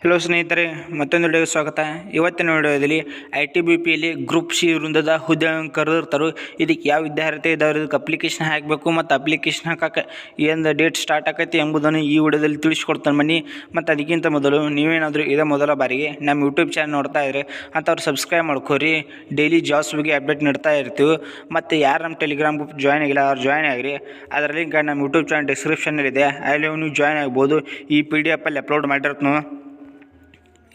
Hello ಸ್ನೇಹಿತರೆ, ಮತ್ತೊಂದು ವಿಡಿಯೋಗೆ ಸ್ವಾಗತ. ಇವತ್ತಿನ ವಿಡಿಯೋದಲ್ಲಿ ITBPಯಲ್ಲಿ ಗ್ರೂಪ್ ಸಿ ವೃಂದದ ಹುದ್ದೆಗಳನ್ನು ಕರೆದಿರ್ತಾರೆ. ಇದಕ್ಕೆ ಯಾವ ವಿದ್ಯಾರ್ಥಿ ಇದ್ದವರು ಇದಕ್ಕೆ ಅಪ್ಲಿಕೇಶನ್ ಹಾಕಬೇಕು ಮತ್ತು ಅಪ್ಲಿಕೇಶನ್ ಹಾಕಕ್ಕೆ ಏನು ಡೇಟ್ ಸ್ಟಾರ್ಟ್ ಆಕೈತಿ ಎಂಬುದನ್ನು ಈ ವಿಡಿಯೋದಲ್ಲಿ ತಿಳಿಸ್ಕೊಡ್ತಾನೆ ಬನ್ನಿ. ಮತ್ತು ಅದಕ್ಕಿಂತ ಮೊದಲು ನೀವೇನಾದರೂ ಇದೇ ಮೊದಲ ಬಾರಿಗೆ ನಮ್ಮ ಯೂಟ್ಯೂಬ್ ಚಾನಲ್ ನೋಡ್ತಾ ಇದ್ರೆ ಅಂಥವ್ರು ಸಬ್ಸ್ಕ್ರೈಬ್ ಮಾಡ್ಕೋರಿ. ಡೈಲಿ ಜಾಬ್ಸ್ ಬಗ್ಗೆ ಅಪ್ಡೇಟ್ ನೀಡ್ತಾ ಇರ್ತೀವಿ. ಮತ್ತು ಯಾರು ನಮ್ಮ ಟೆಲಿಗ್ರಾಮ್ ಗ್ರೂಪ್ ಜಾಯ್ನ್ ಆಗಿಲ್ಲ ಅವ್ರು ಜಾಯ್ನ್ ಆಗಿರಿ. ಅದರ ಲಿಂಕ್ ನಮ್ಮ ಯೂಟ್ಯೂಬ್ ಚಾನಲ್ ಡಿಸ್ಕ್ರಿಪ್ಷನಲ್ಲಿದೆ, ಅಲ್ಲಿ ನೀವು ಜಾಯ್ನ್ ಆಗ್ಬೋದು. ಈ PDF ಅಲ್ಲಿ ಅಪ್ಲೋಡ್ ಮಾಡಿರ್ತೀನಿ.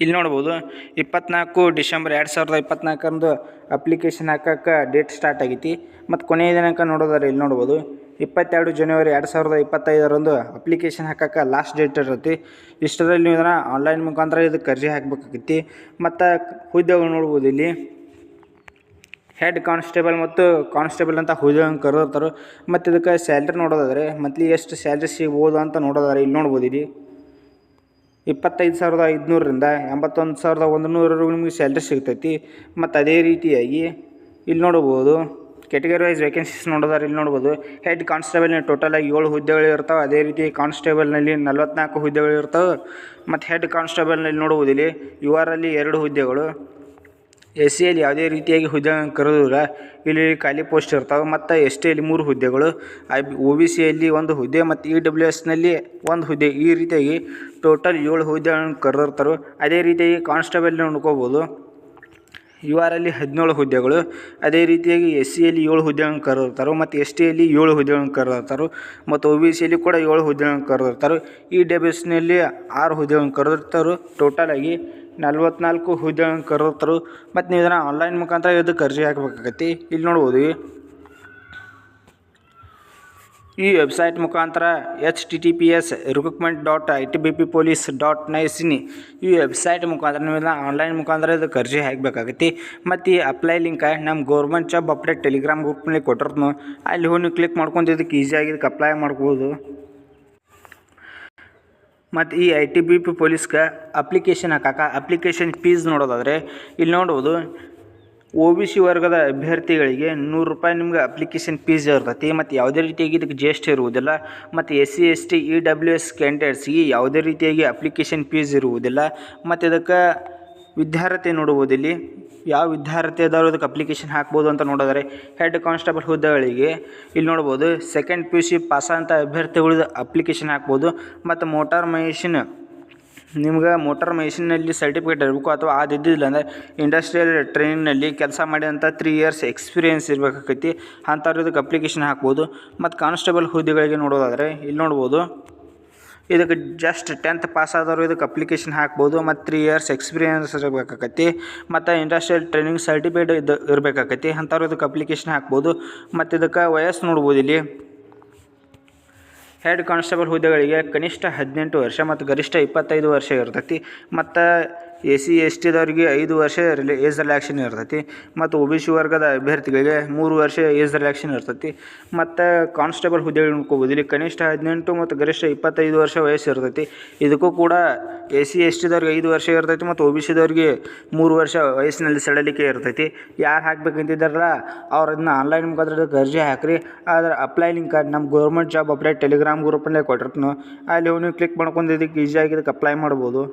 ಇಲ್ಲಿ ನೋಡ್ಬೋದು 24 ಡಿಸೆಂಬರ್ 2024 ಅಪ್ಲಿಕೇಶನ್ ಹಾಕಕ್ಕೆ ಡೇಟ್ ಸ್ಟಾರ್ಟ್ ಆಗೈತಿ. ಮತ್ತು ಕೊನೆಯ ದಿನಾಂಕ ನೋಡೋದಾರೆ ಇಲ್ಲಿ ನೋಡ್ಬೋದು 22 ಜನವರಿ 2025 ಅಪ್ಲಿಕೇಶನ್ ಹಾಕಕ್ಕೆ ಲಾಸ್ಟ್ ಡೇಟ್ ಇರುತ್ತೆ. ಇಷ್ಟರಲ್ಲಿ ನೀವು ಇದನ್ನು ಆನ್ಲೈನ್ ಮುಖಾಂತರ ಇದಕ್ಕೆ ಅರ್ಜಿ ಹಾಕಬೇಕಾಗೈತಿ. ಮತ್ತು ಹುದ್ದೆಗಳು ನೋಡ್ಬೋದು ಇಲ್ಲಿ ಹೆಡ್ ಕಾನ್ಸ್ಟೇಬಲ್ ಮತ್ತು ಕಾನ್ಸ್ಟೇಬಲ್ ಅಂತ ಹುದ್ದೆಗಳನ್ನು ಕರೆದಿರ್ತಾರೆ. ಮತ್ತು ಇದಕ್ಕೆ ಸ್ಯಾಲ್ರಿ ನೋಡೋದಾದರೆ ಮಂತ್ಲಿ ಎಷ್ಟು ಸ್ಯಾಲ್ರಿ ಸಿಗ್ಬೋದು ಅಂತ ನೋಡೋದಾರೆ ಇಲ್ಲಿ ನೋಡ್ಬೋದು. ಇಲ್ಲಿ 25,500ರಿಂದ 81,100 ನಿಮಗೆ ಸ್ಯಾಲ್ರಿ ಸಿಗ್ತೈತಿ. ಮತ್ತು ಅದೇ ರೀತಿಯಾಗಿ ಇಲ್ಲಿ ನೋಡ್ಬೋದು ಕ್ಯಾಟಗರಿ ವೈಸ್ ವೇಕೆನ್ಸೀಸ್ ನೋಡೋದಾರೆ ಇಲ್ಲಿ ನೋಡ್ಬೋದು. ಹೆಡ್ ಕಾನ್ಸ್ಟೇಬಲ್ನ ಟೋಟಲಾಗಿ 7 ಹುದ್ದೆಗಳು ಇರ್ತಾವೆ. ಅದೇ ರೀತಿ ಕಾನ್ಸ್ಟೇಬಲ್ನಲ್ಲಿ 44 ಹುದ್ದೆಗಳು ಇರ್ತವೆ. ಮತ್ತು ಹೆಡ್ ಕಾನ್ಸ್ಟೇಬಲ್ನಲ್ಲಿ ನೋಡ್ಬೋದು ಇಲ್ಲಿ URಲ್ಲಿ 2 ಹುದ್ದೆಗಳು. SCಯಲ್ಲಿ ಯಾವುದೇ ರೀತಿಯಾಗಿ ಹುದ್ದೆಗಳನ್ನು ಕರೆದಿಲ್ಲ. ಇಲ್ಲಿ ಖಾಲಿ ಪೋಸ್ಟ್ ಇರ್ತಾವೆ. ಮತ್ತು STಯಲ್ಲಿ 3 ಹುದ್ದೆಗಳು, OBCಯಲ್ಲಿ 1 ಹುದ್ದೆ ಮತ್ತು EWSನಲ್ಲಿ 1 ಹುದ್ದೆ. ಈ ರೀತಿಯಾಗಿ ಟೋಟಲ್ 7 ಹುದ್ದೆಗಳನ್ನು ಕರೆದಿರ್ತಾರೆ. ಅದೇ ರೀತಿಯಾಗಿ ಕಾನ್ಸ್ಟೇಬಲ್ ನೋಡ್ಕೋಬೋದು. URಲ್ಲಿ 17 ಹುದ್ದೆಗಳು. ಅದೇ ರೀತಿಯಾಗಿ SCಯಲ್ಲಿ 7 ಹುದ್ದೆಗಳನ್ನು ಕರೆದಿರ್ತಾರೆ. ಮತ್ತು STಯಲ್ಲಿ 7 ಹುದ್ದೆಗಳನ್ನು ಕರೆದಿರ್ತಾರೆ. ಮತ್ತು OBCಯಲ್ಲಿ ಕೂಡ 7 ಹುದ್ದೆಗಳನ್ನು ಕರೆದಿರ್ತಾರೆ. EWSನಲ್ಲಿ 6 ಹುದ್ದೆಗಳನ್ನು ಕರೆದಿರ್ತಾರೆ. ಟೋಟಲಾಗಿ 44 ಹುದ್ದೆಗಳನ್ನು ಕರೆದಿರ್ತಾರೆ. ಮತ್ತು ನೀವು ಇದನ್ನು ಆನ್ಲೈನ್ ಮುಖಾಂತರ ಇದಕ್ಕೆ ಅರ್ಜಿ ಹಾಕಬೇಕಾಗತ್ತೆ. ಇಲ್ಲಿ ನೋಡ್ಬೋದು ಈ ವೆಬ್ಸೈಟ್ ಮುಖಾಂತರ https://recruitment.itbppolice.in ಈ ವೆಬ್ಸೈಟ್ ಮುಖಾಂತರ ನೀವು ಇದನ್ನು ಆನ್ಲೈನ್ ಮುಖಾಂತರ ಇದಕ್ಕೆ ಅರ್ಜಿ ಹಾಕಬೇಕಾಗತ್ತೆ. ಮತ್ತು ಈ ಅಪ್ಲೈ ಲಿಂಕ್ ನಮ್ಮ ಗೌರ್ಮೆಂಟ್ ಜಾಬ್ ಅಪ್ಡೇಟ್ ಟೆಲಿಗ್ರಾಮ್ ಗ್ರೂಪ್ನಲ್ಲಿ ಕೊಟ್ಟಿರ್ತೀನಿ. ಅಲ್ಲಿ ಹೋಗಿ ನೀವು ಕ್ಲಿಕ್ ಮಾಡ್ಕೊಂಡು ಇದಕ್ಕೆ ಈಸಿಯಾಗಿ ಇದಕ್ಕೆ ಅಪ್ಲೈ ಮಾಡ್ಬೋದು. ಮತ್ತು ಈ ITBP ಪೊಲೀಸ್ಗೆ ಅಪ್ಲಿಕೇಶನ್ ಹಾಕಕ್ಕೆ ಅಪ್ಲಿಕೇಶನ್ ಫೀಸ್ ನೋಡೋದಾದರೆ ಇಲ್ಲಿ ನೋಡ್ಬೋದು. OBC ವರ್ಗದ ಅಭ್ಯರ್ಥಿಗಳಿಗೆ ₹100 ನಿಮ್ಗೆ ಅಪ್ಲಿಕೇಶನ್ ಫೀಸ್ ಇರ್ತೈತಿ. ಮತ್ತು ಯಾವುದೇ ರೀತಿಯಾಗಿ ಇದಕ್ಕೆ GST ಇರುವುದಿಲ್ಲ. ಮತ್ತು SC ST EWS ಕ್ಯಾಂಡಿಡೇಟ್ಸ್ಗೆ ಯಾವುದೇ ರೀತಿಯಾಗಿ ಅಪ್ಲಿಕೇಶನ್ ಫೀಸ್ ಇರುವುದಿಲ್ಲ. ಮತ್ತು ಇದಕ್ಕೆ ವಿದ್ಯಾರ್ಥಿ ನೋಡ್ಬೋದು. ಇಲ್ಲಿ ಯಾವ ವಿದ್ಯಾರ್ಥಿ ಆದವರು ಇದಕ್ಕೆ ಅಪ್ಲಿಕೇಶನ್ ಹಾಕ್ಬೋದು ಅಂತ ನೋಡಿದರೆ ಹೆಡ್ ಕಾನ್ಸ್ಟೇಬಲ್ ಹುದ್ದೆಗಳಿಗೆ ಇಲ್ಲಿ ನೋಡ್ಬೋದು 2nd PUC ಪಾಸ್ ಅಂತ ಅಭ್ಯರ್ಥಿಗಳು ಅಪ್ಲಿಕೇಶನ್ ಹಾಕ್ಬೋದು. ಮತ್ತು ಮೋಟಾರ್ ಮೆಷಿನ್ನಲ್ಲಿ ಸರ್ಟಿಫಿಕೇಟ್ ಇರಬೇಕು. ಅಥವಾ ಅದಿದ್ದಿಲ್ಲ ಅಂದರೆ ಇಂಡಸ್ಟ್ರಿಯಲ್ ಟ್ರೈನಿಂಗ್ನಲ್ಲಿ ಕೆಲಸ ಮಾಡಿದಂಥ 3 ಇಯರ್ಸ್ ಎಕ್ಸ್ಪೀರಿಯೆನ್ಸ್ ಇರಬೇಕಾಗೈತಿ. ಅಂಥವ್ರು ಇದಕ್ಕೆ ಅಪ್ಲಿಕೇಶನ್ ಹಾಕ್ಬೋದು. ಮತ್ತು ಕಾನ್ಸ್ಟೇಬಲ್ ಹುದ್ದೆಗಳಿಗೆ ನೋಡೋದಾದರೆ ಇಲ್ಲಿ ನೋಡ್ಬೋದು ಇದಕ್ಕೆ ಜಸ್ಟ್ 10th ಪಾಸ್ ಆದವರು ಇದಕ್ಕೆ ಅಪ್ಲಿಕೇಶನ್ ಹಾಕ್ಬೋದು. ಮತ್ತು 3 ಇಯರ್ಸ್ ಎಕ್ಸ್ಪೀರಿಯೆನ್ಸ್ ಇರಬೇಕಾಗೈತಿ. ಮತ್ತು ಇಂಡಸ್ಟ್ರಿಯಲ್ ಟ್ರೈನಿಂಗ್ ಸರ್ಟಿಫಿಕೇಟ್ ಇರಬೇಕಾಗೈತಿ. ಅಂಥವ್ರು ಇದಕ್ಕೆ ಅಪ್ಲಿಕೇಶನ್ ಹಾಕ್ಬೋದು. ಮತ್ತು ಇದಕ್ಕೆ ವಯಸ್ಸು ನೋಡ್ಬೋದು. ಇಲ್ಲಿ ಹೆಡ್ ಕಾನ್ಸ್ಟೇಬಲ್ ಹುದ್ದೆಗಳಿಗೆ ಕನಿಷ್ಠ 18 ವರ್ಷ ಮತ್ತು ಗರಿಷ್ಠ 25 ವರ್ಷ ಇರ್ತೈತಿ. ಮತ್ತು SC STದವರಿಗೆ 5 ವರ್ಷ ಏಜ್ ರಿಲ್ಯಾಕ್ಷನ್ ಇರ್ತೈತಿ. ಮತ್ತು OBC ವರ್ಗದ ಅಭ್ಯರ್ಥಿಗಳಿಗೆ 3 ವರ್ಷ ಏಜ್ ರಿಲ್ಯಾಕ್ಷನ್ ಇರ್ತೈತಿ. ಮತ್ತು ಕಾನ್ಸ್ಟೇಬಲ್ ಹುದ್ದೆಗಳು ನೋಡ್ಕೋಬೋದು. ಇಲ್ಲಿ ಕನಿಷ್ಠ 18 ಮತ್ತು ಗರಿಷ್ಠ 25 ವರ್ಷ ವಯಸ್ಸು ಇರ್ತೈತಿ. ಇದಕ್ಕೂ ಕೂಡ SC STದವ್ರಿಗೆ 5 ವರ್ಷ ಇರ್ತೈತಿ. ಮತ್ತು OBCದವ್ರಿಗೆ 3 ವರ್ಷ ವಯಸ್ಸಿನಲ್ಲಿ ಸಡಲಿಕೆ ಇರ್ತೈತಿ. ಯಾರು ಹಾಕ್ಬೇಕಂತಿದ್ದಾರಲ್ಲ ಅವ್ರು ಅದನ್ನ ಆನ್ಲೈನ್ ಮುಖಾಂತರ ಅರ್ಜಿ ಹಾಕಿರಿ. ಅದರ ಅಪ್ಲೈ ಲಿಂಕ್ ನಮ್ಮ ಗೌರ್ಮೆಂಟ್ ಜಾಬ್ ಅಪ್ಡೇಟ್ ಟೆಲಿಗ್ರಾಮ್ ಗ್ರೂಪಲ್ಲೇ ಕೊಟ್ಟಿರ್ತೀನಿ. ಅಲ್ಲಿ ನೀವು ಕ್ಲಿಕ್ ಮಾಡ್ಕೊಂಡು ಇದಕ್ಕೆ ಈಸಿಯಾಗಿ ಇದಕ್ಕೆ ಅಪ್ಲೈ ಮಾಡ್ಬೋದು.